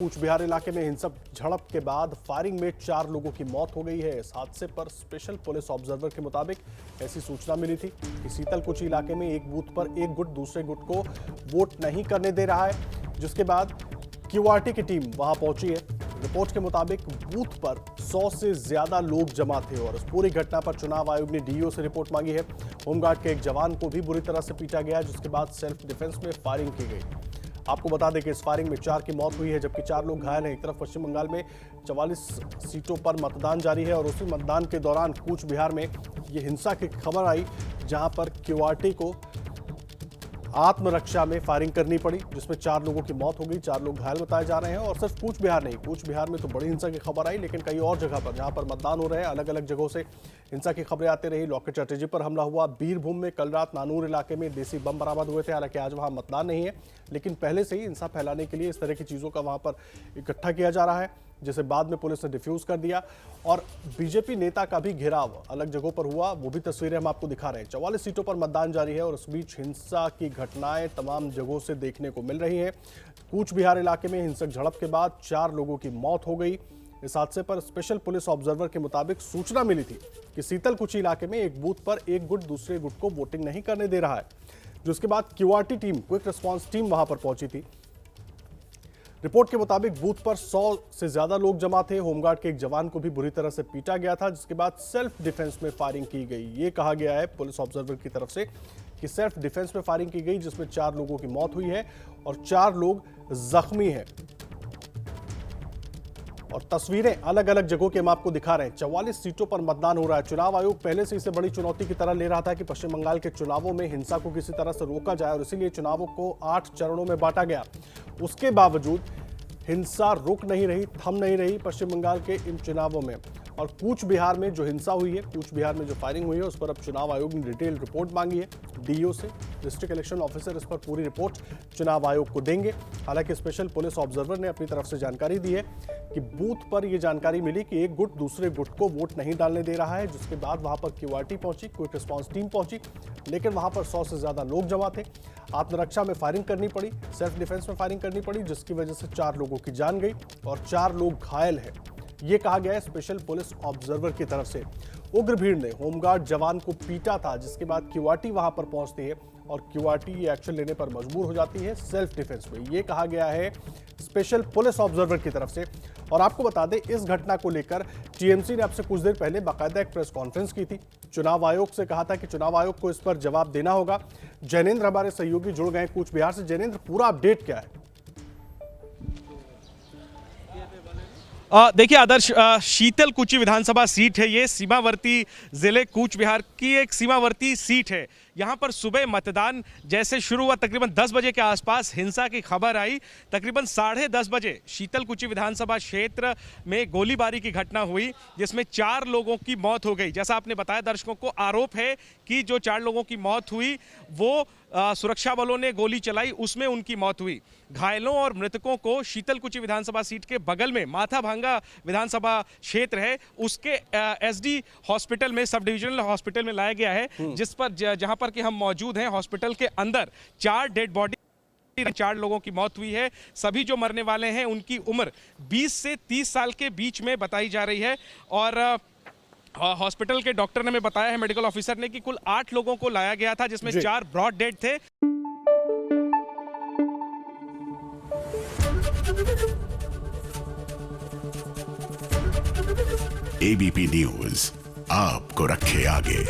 कूच बिहार इलाके में हिंसक झड़प के बाद फायरिंग में 4 लोगों की मौत हो गई है। इस हादसे पर स्पेशल पुलिस ऑब्जर्वर के मुताबिक ऐसी सूचना मिली थी कि सीतलकुची इलाके में एक बूथ पर एक गुट दूसरे गुट को वोट नहीं करने दे रहा है, जिसके बाद क्यूआरटी की टीम वहां पहुंची है। रिपोर्ट के मुताबिक बूथ पर 100 से ज्यादा लोग जमा थे और इस पूरी घटना पर चुनाव आयोग ने डीईओ से रिपोर्ट मांगी है। होमगार्ड के एक जवान को भी बुरी तरह से पीटा गया, जिसके बाद सेल्फ डिफेंस में फायरिंग की गई। आपको बता दें कि इस फायरिंग में 4 की मौत हुई है, जबकि 4 लोग घायल हैं। एक तरफ पश्चिम बंगाल में 44 सीटों पर मतदान जारी है और उसी मतदान के दौरान कूच बिहार में ये हिंसा की खबर आई, जहां पर क्यूआरटी को आत्मरक्षा में फायरिंग करनी पड़ी, जिसमें 4 लोगों की मौत हो गई, 4 लोग घायल बताए जा रहे हैं। और सिर्फ कूच बिहार नहीं, कूच बिहार में तो बड़ी हिंसा की खबर आई, लेकिन कई और जगह पर जहां पर मतदान हो रहे हैं, अलग अलग जगहों से हिंसा की खबरें आती रही। लॉकेट चटर्जी पर हमला हुआ। बीरभूम में कल रात नानूर इलाके में देसी बम बरामद हुए थे। हालांकि आज वहां मतदान नहीं है, लेकिन पहले से ही हिंसा फैलाने के लिए इस तरह की चीजों का वहां पर इकट्ठा किया जा रहा है, जिसे बाद में पुलिस ने डिफ्यूज कर दिया। और बीजेपी नेता का भी घेराव अलग जगहों पर हुआ, वो भी तस्वीरें हम आपको दिखा रहे हैं। 44 सीटों पर मतदान जारी है और इस बीच हिंसा की घटनाएं तमाम जगहों से देखने को मिल रही हैं। कूच बिहार इलाके में हिंसक झड़प के बाद 4 लोगों की मौत हो गई। इस हादसे पर स्पेशल पुलिस ऑब्जर्वर के मुताबिक सूचना मिली थी कि सीतलकुची इलाके में एक बूथ पर एक गुट दूसरे गुट को वोटिंग नहीं करने दे रहा है, जिसके बाद QRT team, quick response team वहां पर पहुंची थी। रिपोर्ट के मुताबिक बूथ पर 100 से ज्यादा लोग जमा थे। होमगार्ड के एक जवान को भी बुरी तरह से पीटा गया था, जिसके बाद सेल्फ डिफेंस में फायरिंग की गई। ये कहा गया है पुलिस ऑब्जर्वर की तरफ से कि सेल्फ डिफेंस में फायरिंग की गई, जिसमें 4 लोगों की मौत हुई है और 4 लोग जख्मी हैं। और तस्वीरें अलग अलग जगहों के हम आपको दिखा रहे हैं। 44 सीटों पर मतदान हो रहा है। चुनाव आयोग पहले से इसे बड़ी चुनौती की तरह ले रहा था कि पश्चिम बंगाल के चुनावों में हिंसा को किसी तरह से रोका जाए, और इसीलिए चुनावों को 8 चरणों में बांटा गया। उसके बावजूद हिंसा रुक नहीं रही, थम नहीं रही पश्चिम बंगाल के इन चुनावों में। और कूच बिहार में जो हिंसा हुई है, कूच बिहार में जो फायरिंग हुई है, उस पर अब चुनाव आयोग ने डिटेल रिपोर्ट मांगी है डीईओ से। डिस्ट्रिक्ट इलेक्शन ऑफिसर इस पर पूरी रिपोर्ट चुनाव आयोग को देंगे। हालांकि स्पेशल पुलिस ऑब्जर्वर ने अपनी तरफ से जानकारी दी है कि बूथ पर यह जानकारी मिली कि एक गुट दूसरे गुट को वोट नहीं डालने दे रहा है, जिसके बाद वहां पर क्यूआरटी पहुंची, क्विक रिस्पांस टीम पहुंची, लेकिन वहां पर 100 से ज्यादा लोग जमा थे। आत्मरक्षा में फायरिंग करनी पड़ी, सेल्फ डिफेंस में फायरिंग करनी पड़ी, जिसकी वजह से 4 लोगों की जान गई और 4 लोग घायल हैं। ये कहा गया है स्पेशल पुलिस ऑब्जर्वर की तरफ से। उग्र भीड़ ने होमगार्ड जवान को पीटा था, जिसके बाद क्यूआरटी वहां पर पहुंचती है और क्यूआरटी ये एक्शन लेने पर मजबूर हो जाती है सेल्फ डिफेंस में। ये कहा गया है स्पेशल पुलिस ऑब्जर्वर की तरफ से। और आपको बता दें, इस घटना को लेकर टीएमसी ने अब से कुछ देर पहले बाकायदा एक प्रेस कॉन्फ्रेंस की थी। चुनाव आयोग से कहा था कि चुनाव आयोग को इस पर जवाब देना होगा। जैनेंद्र हमारे सहयोगी जुड़ गए कूच बिहार से। जैनेंद्र, पूरा अपडेट क्या है? देखिए आदर्श, शीतलकुची विधानसभा सीट है, ये सीमावर्ती जिले कूच बिहार की एक सीमावर्ती सीट है। यहाँ पर सुबह मतदान जैसे शुरू हुआ, तकरीबन 10 बजे के आसपास हिंसा की खबर आई। तकरीबन 10:30 बजे शीतलकुची विधानसभा क्षेत्र में गोलीबारी की घटना हुई, जिसमें 4 लोगों की मौत हो गई। जैसा आपने बताया, दर्शकों को आरोप है कि जो 4 लोगों की मौत हुई वो सुरक्षा बलों ने गोली चलाई, उसमें उनकी मौत हुई। घायलों और मृतकों को शीतलकुची विधानसभा सीट के बगल में माथाभांगा विधानसभा क्षेत्र है, उसके एसडी हॉस्पिटल में, सब डिविजनल हॉस्पिटल में लाया गया है, जिस पर जहां पर कि हम मौजूद हैं। हॉस्पिटल के अंदर 4 डेड बॉडी, 4 लोगों की मौत हुई है। सभी जो मरने वाले हैं उनकी उम्र 20 से 30 साल के बीच में बताई जा रही है। और हॉस्पिटल के डॉक्टर ने हमें बताया है, मेडिकल ऑफिसर ने, कि कुल 8 लोगों को लाया गया था, जिसमें 4 ब्रॉड डेड थे। एबीपी न्यूज आपको रखे आगे।